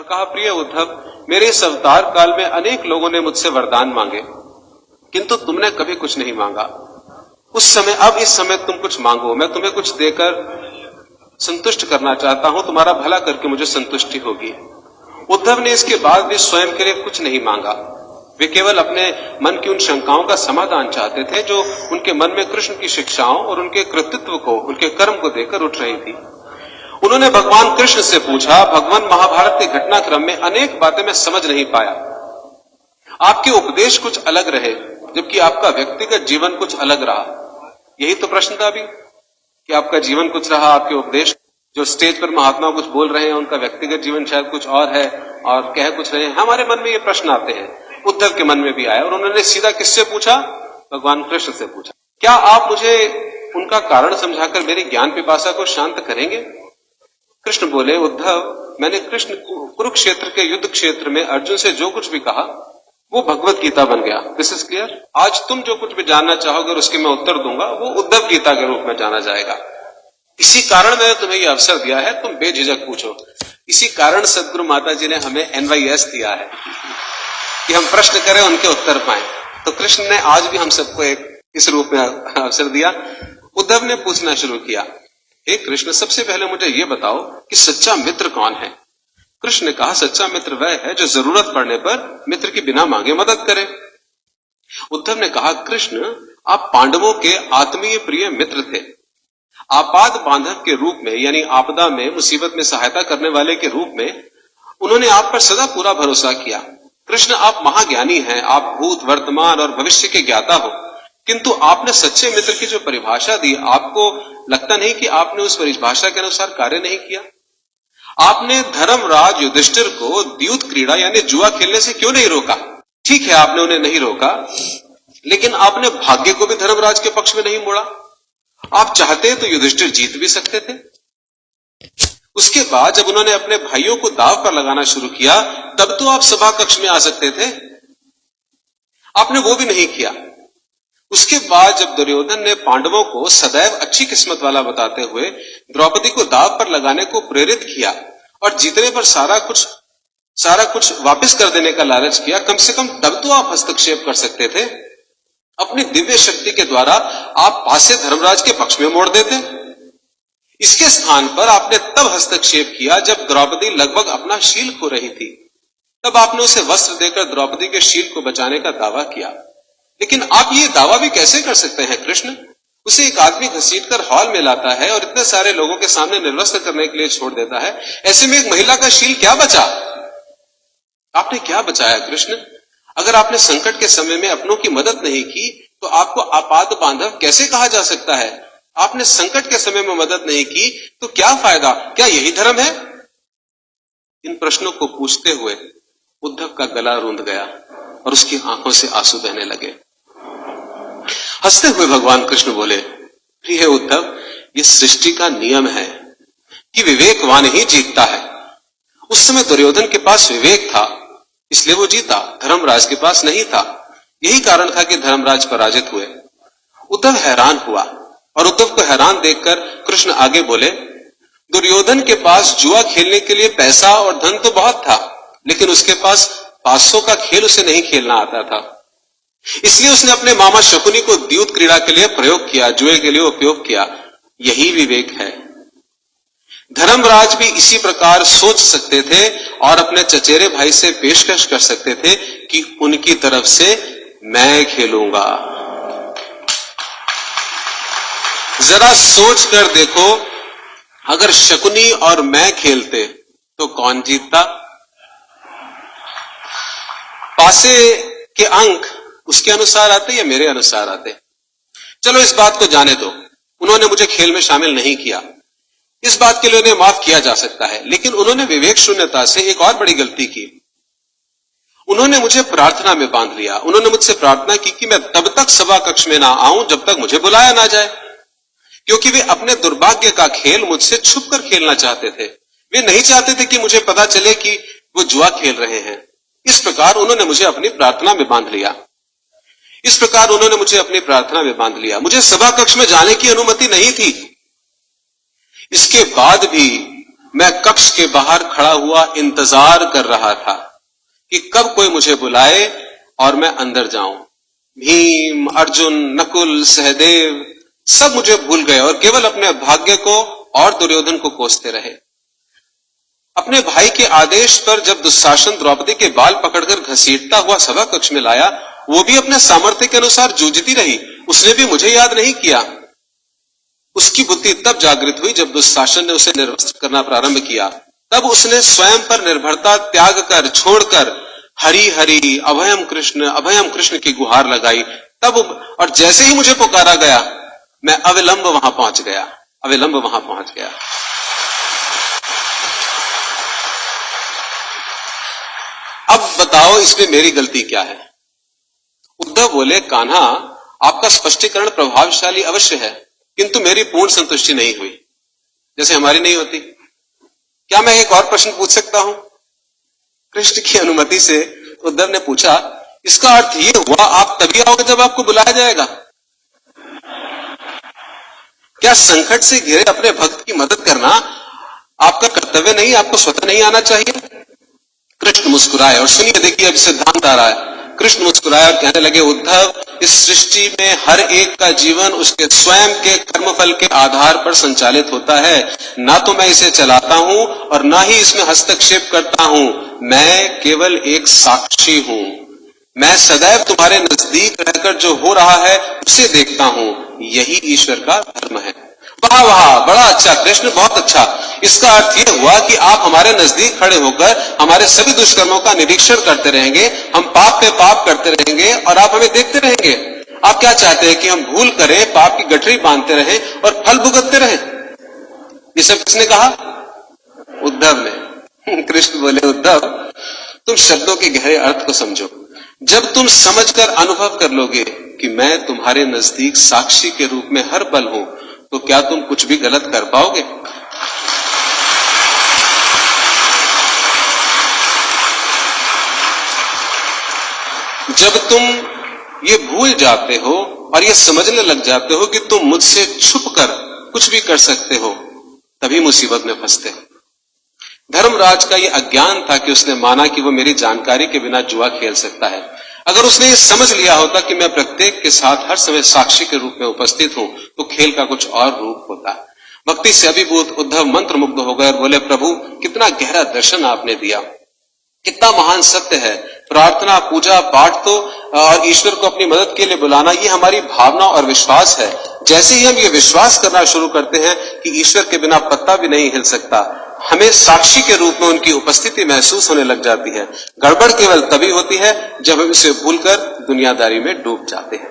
कहा, प्रिय उद्धव, मेरे इस अवतार काल में अनेक लोगों ने मुझसे वरदान मांगे, किंतु तुमने कभी कुछ नहीं मांगा। उस समय, अब इस समय तुम कुछ मांगो, मैं तुम्हें कुछ देकर संतुष्ट करना चाहता हूं, तुम्हारा भला करके मुझे संतुष्टि होगी। उद्धव ने इसके बाद भी स्वयं के लिए कुछ नहीं मांगा। वे केवल अपने मन की उन शंकाओं का समाधान चाहते थे जो उनके मन में कृष्ण की शिक्षाओं और उनके कृतित्व को, उनके कर्म को देखकर उठ रही थी। उन्होंने भगवान कृष्ण से पूछा, भगवान, महाभारत के घटनाक्रम में अनेक बातें मैं समझ नहीं पाया। आपके उपदेश कुछ अलग रहे, जबकि आपका व्यक्तिगत जीवन कुछ अलग रहा। यही तो प्रश्न था अभी, कि आपका जीवन कुछ रहा, आपके उपदेश, जो स्टेज पर महात्मा कुछ बोल रहे हैं, उनका व्यक्तिगत जीवन शायद कुछ और है और कह कुछ रहे हैं। हमारे मन में ये प्रश्न आते हैं, उद्धव के मन में भी आया, और उन्होंने सीधा किससे पूछा? भगवान कृष्ण से पूछा। क्या आप मुझे उनका कारण समझाकर मेरी ज्ञान पिपासा को शांत करेंगे? कृष्ण बोले, उद्धव, मैंने कृष्ण कुरुक्षेत्र के युद्ध क्षेत्र में अर्जुन से जो कुछ भी कहा वो भगवत गीता बन गया। This is clear. आज तुम जो कुछ भी जानना चाहोगे और उसके मैं उत्तर दूंगा, वो उद्धव गीता के रूप में जाना जाएगा। इसी कारण मैंने तुम्हें यह अवसर दिया है, तुम बेझिझक पूछो। इसी कारण सदगुरु माता जी ने हमें NYS दिया है कि हम प्रश्न करें, उनके उत्तर पाएं। तो कृष्ण ने आज भी हम सबको एक इस रूप में अवसर दिया। उद्धव ने पूछना शुरू किया, हे कृष्ण, सबसे पहले मुझे यह बताओ कि सच्चा मित्र कौन है? कृष्ण ने कहा, सच्चा मित्र वह है जो जरूरत पड़ने पर मित्र की बिना मांगे मदद करे। उद्धव ने कहा, कृष्ण, आप पांडवों के आत्मीय प्रिय मित्र थे। आपाद बांधव के रूप में, यानी आपदा में, मुसीबत में सहायता करने वाले के रूप में उन्होंने आप पर सदा पूरा भरोसा किया। कृष्ण, आप महाज्ञानी हैं, आप भूत, वर्तमान और भविष्य के ज्ञाता हो, किंतु आपने सच्चे मित्र की जो परिभाषा दी, आपको लगता नहीं कि आपने उस परिभाषा के अनुसार कार्य नहीं किया? आपने धर्मराज युधिष्ठिर को द्यूत क्रीड़ा यानी जुआ खेलने से क्यों नहीं रोका? ठीक है, आपने उन्हें नहीं रोका, लेकिन आपने भाग्य को भी धर्मराज के पक्ष में नहीं मोड़ा। आप चाहते तो युधिष्ठिर जीत भी सकते थे। उसके बाद जब उन्होंने अपने भाइयों को दांव पर लगाना शुरू किया, तब तो आप सभा कक्ष में आ सकते थे। आपने वो भी नहीं किया। उसके बाद जब दुर्योधन ने पांडवों को सदैव अच्छी किस्मत वाला बताते हुए द्रौपदी को दांव पर लगाने को प्रेरित किया और जीतने पर सारा कुछ वापस कर देने का लालच किया, कम से कम तब तो आप हस्तक्षेप कर सकते थे। अपनी दिव्य शक्ति के द्वारा आप पासे धर्मराज के पक्ष में मोड़ देते। इसके स्थान पर आपने तब हस्तक्षेप किया जब द्रौपदी लगभग अपना शील खो रही थी। तब आपने उसे वस्त्र देकर द्रौपदी के शील को बचाने का दावा किया। लेकिन आप ये दावा भी कैसे कर सकते हैं कृष्ण? उसे एक आदमी घसीटकर हॉल में लाता है और इतने सारे लोगों के सामने निर्वस्त्र करने के लिए छोड़ देता है। ऐसे में एक महिला का शील क्या बचा? आपने क्या बचाया कृष्ण? अगर आपने संकट के समय में अपनों की मदद नहीं की तो आपको आपात बांधव कैसे कहा जा सकता है? आपने संकट के समय में मदद नहीं की तो क्या फायदा? क्या यही धर्म है? इन प्रश्नों को पूछते हुए उद्धव का गला रूंध गया और उसकी आंखों से आंसू बहने लगे। हंसते हुए भगवान कृष्ण बोले, प्रिय उद्धव, ये सृष्टि का नियम है कि विवेकवान ही जीतता है। उस समय दुर्योधन के पास विवेक था, इसलिए वो जीता, धर्मराज के पास नहीं था। यही कारण था कि धर्मराज पराजित हुए। उद्धव हैरान हुआ और उद्धव को हैरान देखकर कृष्ण आगे बोले, दुर्योधन के पास जुआ खेलने के लिए पैसा और धन तो बहुत था, लेकिन उसके पास 500 का खेल उसे नहीं खेलना आता था। इसलिए उसने अपने मामा शकुनी को द्यूत क्रीड़ा के लिए प्रयोग किया, जुए के लिए उपयोग किया। यही विवेक है। धर्मराज भी इसी प्रकार सोच सकते थे और अपने चचेरे भाई से पेशकश कर सकते थे कि उनकी तरफ से मैं खेलूंगा। जरा सोच कर देखो, अगर शकुनी और मैं खेलते तो कौन जीतता? पासे के अंक उसके अनुसार आते या मेरे अनुसार आते? चलो इस बात को जाने दो, उन्होंने मुझे खेल में शामिल नहीं किया, इस बात के लिए उन्हें माफ किया जा सकता है। लेकिन उन्होंने विवेक शून्यता से एक और बड़ी गलती की। उन्होंने मुझे प्रार्थना में बांध लिया। उन्होंने मुझसे प्रार्थना की कि मैं तब तक सभा कक्ष में ना आऊं जब तक मुझे बुलाया ना जाए, क्योंकि वे अपने दुर्भाग्य का खेल मुझसे छुपकर खेलना चाहते थे। वे नहीं चाहते थे कि मुझे पता चले कि वो जुआ खेल रहे हैं। इस प्रकार उन्होंने मुझे अपनी प्रार्थना में बांध लिया। मुझे सभा कक्ष में जाने की अनुमति नहीं थी। इसके बाद भी मैं कक्ष के बाहर खड़ा हुआ इंतजार कर रहा था कि कब कोई मुझे बुलाए और मैं अंदर जाऊं। भीम, अर्जुन, नकुल, सहदेव सब मुझे भूल गए और केवल अपने भाग्य को और दुर्योधन को कोसते रहे। अपने भाई के आदेश पर जब दुशासन द्रौपदी के बाल पकड़कर घसीटता हुआ सभा कक्ष में लाया, वो भी अपने सामर्थ्य के अनुसार जूझती रही, उसने भी मुझे याद नहीं किया। उसकी बुद्धि तब जागृत हुई जब दुशासन ने उसे निर्वस्त्र करना प्रारंभ किया। तब उसने स्वयं पर निर्भरता त्याग कर छोड़कर हरि हरि अभयम कृष्ण की गुहार लगाई। तब और जैसे ही मुझे पुकारा गया, मैं अविलंब वहां पहुंच गया। अब बताओ इसमें मेरी गलती क्या है? उद्धव बोले, कान्हा आपका स्पष्टीकरण प्रभावशाली अवश्य है, किंतु मेरी पूर्ण संतुष्टि नहीं हुई, जैसे हमारी नहीं होती। क्या मैं एक और प्रश्न पूछ सकता हूं? कृष्ण की अनुमति से उद्धव ने पूछा, इसका अर्थ ये हुआ आप तभी आओगे जब आपको बुलाया जाएगा? क्या संकट से घिरे अपने भक्त की मदद करना आपका कर्तव्य नहीं, आपको स्वतः नहीं आना चाहिए? कृष्ण मुस्कुराए और सुनिए, देखिए अब सिद्धांत आ रहा है। कृष्ण मुस्कुराए और कहने लगे, उद्धव, इस सृष्टि में हर एक का जीवन उसके स्वयं के कर्मफल के आधार पर संचालित होता है। ना तो मैं इसे चलाता हूं और ना ही इसमें हस्तक्षेप करता हूं, मैं केवल एक साक्षी हूं। मैं सदैव तुम्हारे नजदीक रहकर जो हो रहा है उसे देखता हूं, यही ईश्वर का धर्म है। वाह वाह, बड़ा अच्छा कृष्ण, बहुत अच्छा। इसका अर्थ यह हुआ कि आप हमारे नजदीक खड़े होकर हमारे सभी दुष्कर्मों का निरीक्षण करते रहेंगे, हम पाप पे पाप करते रहेंगे और आप हमें देखते रहेंगे। आप क्या चाहते हैं कि हम भूल करें, पाप की गठरी बांधते रहें और फल भुगतते रहें? ये सब किसने कहा? उद्धव ने। कृष्ण बोले, उद्धव, तुम शब्दों के गहरे अर्थ को समझो। जब तुम समझकर अनुभव कर लोगे कि मैं तुम्हारे नजदीक साक्षी के रूप में हर पल हूं, तो क्या तुम कुछ भी गलत कर पाओगे? जब तुम ये भूल जाते हो और ये समझने लग जाते हो कि तुम मुझसे छुपकर कुछ भी कर सकते हो, तभी मुसीबत में फंसते हो। धर्मराज का ये अज्ञान था कि उसने माना कि वो मेरी जानकारी के बिना जुआ खेल सकता है। अगर उसने ये समझ लिया होता कि मैं प्रत्येक के साथ हर समय साक्षी के रूप में उपस्थित हूं, तो खेल का कुछ और रूप होता। भक्ति से अभिभूत उद्धव मंत्र मुग्ध हो गए और बोले, प्रभु, कितना गहरा दर्शन आपने दिया, कितना महान सत्य है। प्रार्थना, पूजा पाठ तो और ईश्वर को अपनी मदद के लिए बुलाना, ये हमारी भावना और विश्वास है। जैसे ही हम ये विश्वास करना शुरू करते हैं कि ईश्वर के बिना पत्ता भी नहीं हिल सकता, हमें साक्षी के रूप में उनकी उपस्थिति महसूस होने लग जाती है। गड़बड़ केवल तभी होती है जब हम इसे भूलकर दुनियादारी में डूब जाते हैं।